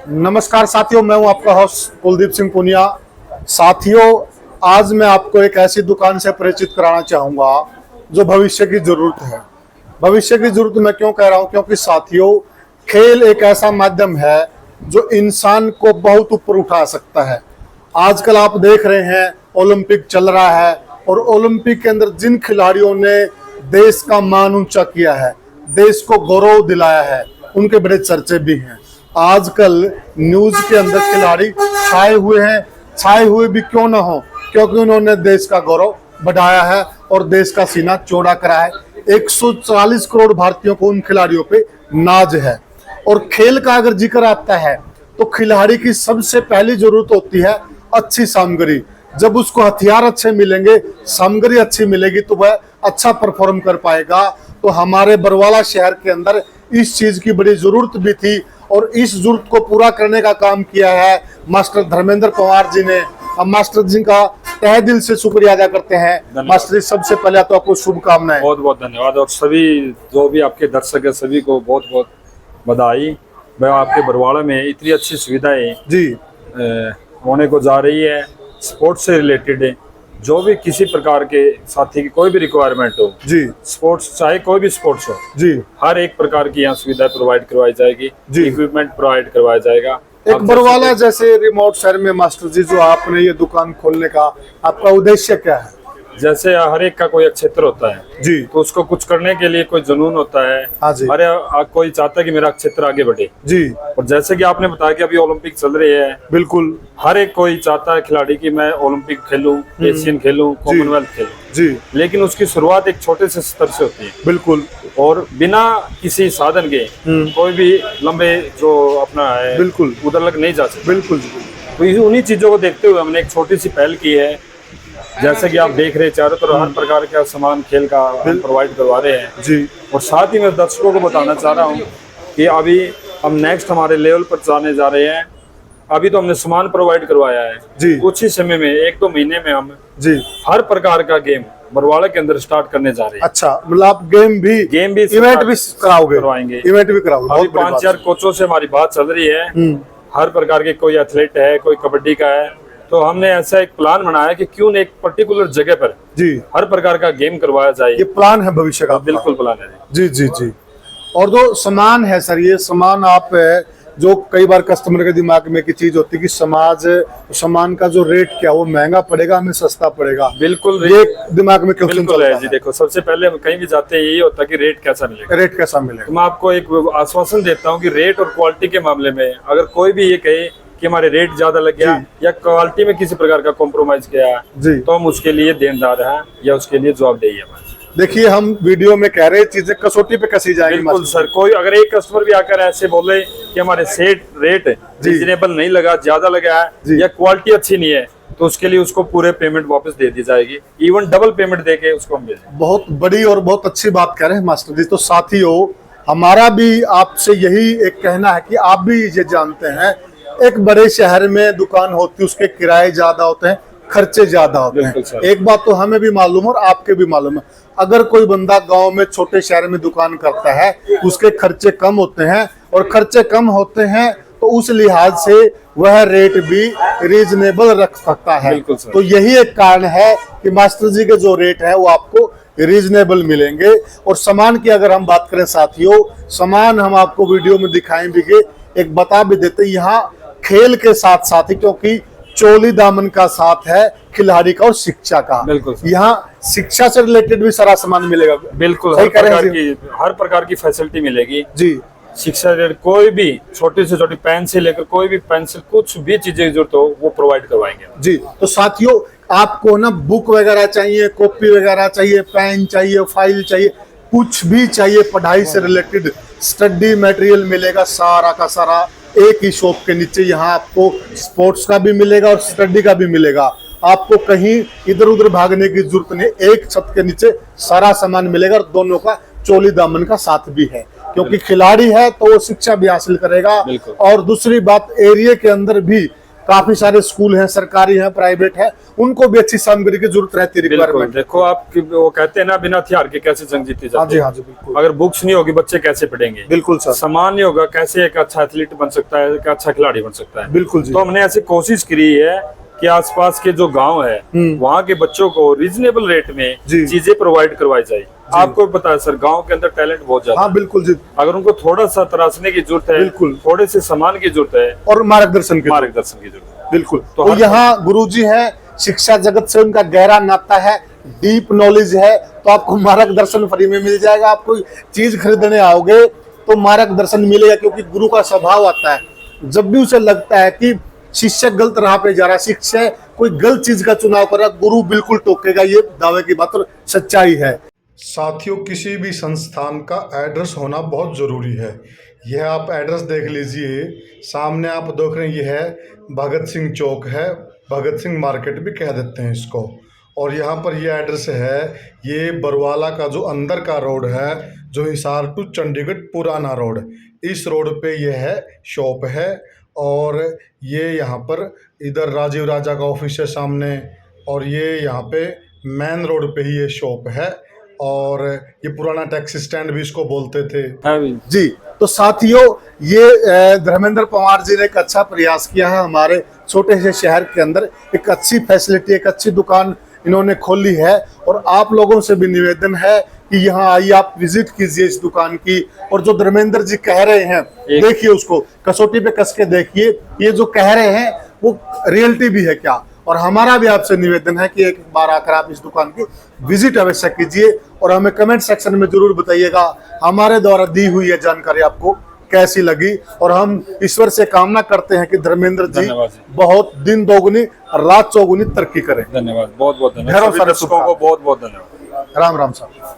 नमस्कार साथियों, मैं हूं आपका होस्ट कुलदीप सिंह पुनिया। साथियों, आज मैं आपको एक ऐसी दुकान से परिचित कराना चाहूंगा जो भविष्य की जरूरत है। भविष्य की जरूरत मैं क्यों कह रहा हूं? क्योंकि साथियों, खेल एक ऐसा माध्यम है जो इंसान को बहुत ऊपर उठा सकता है। आजकल आप देख रहे हैं ओलंपिक चल रहा है और ओलंपिक के अंदर जिन खिलाड़ियों ने देश का मान ऊंचा किया है, देश को गौरव दिलाया है, उनके बड़े चर्चे भी हैं। आजकल न्यूज के अंदर खिलाड़ी छाए हुए भी क्यों ना हो, क्योंकि उन्होंने देश का गौरव बढ़ाया है और देश का सीना चौड़ा करा है। 140 करोड़ भारतीयों को उन खिलाड़ियों पे नाज है। और खेल का अगर जिक्र आता है तो खिलाड़ी की सबसे पहली जरूरत होती है अच्छी सामग्री। जब उसको हथियार अच्छे मिलेंगे, सामग्री अच्छी मिलेगी, तो वह अच्छा परफॉर्म कर पाएगा। तो हमारे बरवाला शहर के अंदर इस चीज की बड़ी जरूरत भी थी और इस जरूरत को पूरा करने का काम किया है मास्टर धर्मेंद्र पवार जी ने। हम मास्टर जी का तहे दिल से शुक्रिया अदा करते हैं। मास्टर जी, सबसे पहले तो आपको शुभकामनाएं। बहुत बहुत धन्यवाद। और सभी जो भी आपके दर्शक है, सभी को बहुत बहुत बधाई। मैं आपके बरवाड़ा में इतनी अच्छी सुविधाएं जी होने को जा रही है, स्पोर्ट्स से रिलेटेड है। जो भी किसी प्रकार के साथी की कोई भी रिक्वायरमेंट हो जी, स्पोर्ट्स, चाहे कोई भी स्पोर्ट्स हो जी, हर एक प्रकार की यहाँ सुविधाएं प्रोवाइड करवाई जाएगी जी। इक्विपमेंट प्रोवाइड करवाया जाएगा। एक बरवाला जैसे रिमोट शहर में मास्टर जी, जो आपने ये दुकान खोलने का आपका उद्देश्य क्या है? जैसे हर एक का कोई एक क्षेत्र होता है जी, तो उसको कुछ करने के लिए कोई जुनून होता है। हाँ जी, अरे कोई चाहता है कि मेरा क्षेत्र आगे बढ़े। जी, और जैसे कि आपने बताया कि अभी ओलंपिक चल रही है, बिल्कुल, हर एक कोई चाहता है खिलाड़ी कि मैं ओलंपिक खेलूं, एशियन खेलूं, कॉमनवेल्थ खेलूं। जी, लेकिन उसकी शुरुआत एक छोटे से स्तर से होती है। बिल्कुल, और बिना किसी साधन के कोई भी लंबे जो अपना है बिल्कुल, उधर लग नहीं जा सकता। बिल्कुल, तो उन्हीं चीजों को देखते हुए हमने एक छोटी सी पहल की है। जैसे कि आप देख रहे हैं चारों तरफ हर प्रकार का सामान खेल का हम प्रोवाइड करवा रहे हैं जी। और साथ ही मैं दर्शकों को बताना चाह रहा हूँ कि अभी हम नेक्स्ट हमारे लेवल पर जाने जा रहे हैं। अभी तो हमने सामान प्रोवाइड करवाया है जी। कुछ ही समय में 1-2 महीने में हम जी हर प्रकार का गेम बरवाड़ा के अंदर स्टार्ट करने जा रहे हैं। अच्छा, मतलब आप गेम भी इवेंट भी करवाएंगे, इवेंट भी कराओगे। अभी 5-4 कोचों से हमारी बात चल रही है। हर प्रकार के, कोई एथलीट है, कोई कबड्डी का है, तो हमने ऐसा एक प्लान बनाया कि क्यों एक पर्टिकुलर जगह पर जी हर प्रकार का गेम करवाया जाए। ये प्लान है भविष्य का? बिल्कुल प्लान है जी जी जी। और जो सामान है सर, ये सामान आप जो कई बार कस्टमर के दिमाग में की चीज होती है कि सामान का जो रेट क्या वो महंगा पड़ेगा, हमें सस्ता पड़ेगा। बिल्कुल ये दिमाग में क्वेश्चन बिल्कुल है जी। देखो, सबसे पहले हम कहीं भी जाते हैं यही होता है कि रेट कैसा मिलेगा, रेट कैसा मिलेगा। तो मैं आपको एक आश्वासन देता हूँ कि रेट और क्वालिटी के मामले में अगर कोई भी ये कहे कि हमारे रेट ज्यादा लग गया या क्वालिटी में किसी प्रकार का कॉम्प्रोमाइज किया जी, तो हम उसके लिए देनदार हैं या उसके लिए जवाबदेही है हमारी। देखिए, हम वीडियो में कह रहे हैं चीजें कसौटी पे कसी जाएगी। बिल्कुल सर, कोई अगर एक कस्टमर भी आकर ऐसे बोले कि हमारे सेट रेट रीजनेबल नहीं लगा, ज्यादा लगा है या क्वालिटी अच्छी नहीं है, तो उसके लिए उसको पूरे पेमेंट वापस दे दी जाएगी। इवन डबल पेमेंट देके उसको हम भेजेंगे। बहुत बड़ी और बहुत अच्छी बात कह रहे हैं मास्टर जी। तो साथियों, हमारा भी आपसे यही एक कहना है कि आप भी ये जानते हैं, एक बड़े शहर में दुकान होती है, उसके किराए ज्यादा होते हैं, खर्चे ज्यादा होते हैं। एक बात तो हमें भी मालूम है और आपके भी मालूम है, अगर कोई बंदा गांव में छोटे शहर में दुकान करता है, उसके खर्चे कम होते हैं और खर्चे कम होते हैं तो उस लिहाज से वह रेट भी रीजनेबल रख सकता है। तो यही एक कारण है कि मास्टर जी के जो रेट है वो आपको रीजनेबल मिलेंगे। और सामान की अगर हम बात करें साथियों, सामान हम आपको वीडियो में दिखाएंगे, एक बता भी देते, यहाँ खेल के साथ साथ ही, क्योंकि चोली दामन का साथ है खिलाड़ी का और शिक्षा का, यहाँ शिक्षा से रिलेटेड भी सारा सामान मिलेगा। बिल्कुल, हर प्रकार की फैसिलिटी मिलेगी जी। शिक्षा से कोई भी छोटी से छोटी पेन से लेकर कोई भी पेंसिल, कुछ भी चीजें की जरूरत हो वो प्रोवाइड करवाएंगे जी। तो साथियों, आपको ना बुक वगैरह चाहिए, कॉपी वगैरह चाहिए, पेन चाहिए, फाइल चाहिए, कुछ भी चाहिए पढ़ाई से रिलेटेड स्टडी मटेरियल मिलेगा, सारा का सारा एक ही शॉप के नीचे। यहाँ आपको स्पोर्ट्स का भी मिलेगा और स्टडी का भी मिलेगा। आपको कहीं इधर उधर भागने की जरूरत नहीं, एक छत के नीचे सारा सामान मिलेगा और दोनों का चोली दामन का साथ भी है, क्योंकि खिलाड़ी है तो वो शिक्षा भी हासिल करेगा। और दूसरी बात, एरिया के अंदर भी काफी सारे स्कूल हैं, सरकारी हैं, प्राइवेट है, उनको भी अच्छी सामग्री की जरूरत रहती है। बिल्कुल, रिक्वायरमेंट देखो आप वो कहते हैं ना, बिना हथियार के कैसे जंग जीती हाँ जाती जी, है। हाँ जी, बिल्कुल अगर बुक्स नहीं होगी बच्चे कैसे पढ़ेंगे, बिल्कुल सर, सामान नहीं होगा कैसे एक अच्छा एथलीट बन सकता है, एक अच्छा खिलाड़ी बन सकता है। बिल्कुल जी। तो हमने ऐसी कोशिश करी है कि आसपास के जो गांव है वहाँ के बच्चों को रीजनेबल रेट में जी। चीजें प्रोवाइड करवाई जाए। आपको भी पता है सर, गांव के अंदर टैलेंट बहुत ज्यादा हाँ बिल्कुल जी, अगर उनको थोड़ा सा तराशने की जरूरत है, बिल्कुल, थोड़े से सामान की जरूरत है और मार्गदर्शन की जरूरत है। बिल्कुल। तो तो हर- यहाँ गुरुजी हैं, शिक्षा जगत से उनका गहरा नाता है, डीप नॉलेज है, तो आपको मार्गदर्शन फ्री में मिल जाएगा। आप कोई चीज खरीदने आओगे तो मार्गदर्शन मिलेगा, क्योंकि गुरु का स्वभाव आता है जब भी उसे लगता है कि शिष्य गलत राह पे जा रहा है, शिष्य कोई गलत चीज का चुनाव कर रहा है, गुरु बिल्कुल टोकेगा। ये दावे की बात और सच्चाई है। साथियों, किसी भी संस्थान का एड्रेस होना बहुत ज़रूरी है। यह आप एड्रेस देख लीजिए, सामने आप देख रहे हैं, यह है भगत सिंह चौक है, भगत सिंह मार्केट भी कह देते हैं इसको। और यहाँ पर यह एड्रेस है, ये बरवाला का जो अंदर का रोड है, जो हिसार टू चंडीगढ़ पुराना रोड, इस रोड पे यह है शॉप है। और ये यहाँ पर इधर राजीव राजा का ऑफिस है सामने, और ये यहाँ पे मेन रोड पे ही ये शॉप है। और ये पुराना टैक्सी स्टैंड भी इसको बोलते थे। हाँ जी, तो साथियों, ये धर्मेंद्र पवार जी ने एक अच्छा प्रयास किया है, हमारे छोटे से शहर के अंदर एक अच्छी फैसिलिटी, एक अच्छी दुकान इन्होंने खोली है। और आप लोगों से भी निवेदन है कि यहाँ आइए, आप विजिट कीजिए इस दुकान की। और जो धर्मेंद्र जी कह रहे हैं, देखिए उसको कसौटी पे कस के देखिए, ये जो कह रहे हैं वो रियलिटी भी है क्या। और हमारा भी आपसे निवेदन है कि एक बार आकर आप इस दुकान की विजिट अवश्य कीजिए, और हमें कमेंट सेक्शन में जरूर बताइएगा हमारे द्वारा दी हुई ये जानकारी आपको कैसी लगी। और हम ईश्वर से कामना करते हैं कि धर्मेंद्र जी बहुत दिन दोगुनी रात चौगुनी तरक्की करें। धन्यवाद, बहुत बहुत ढेरों धन्यवाद, सारे दर्शकों को बहुत बहुत धन्यवाद। राम राम साहब।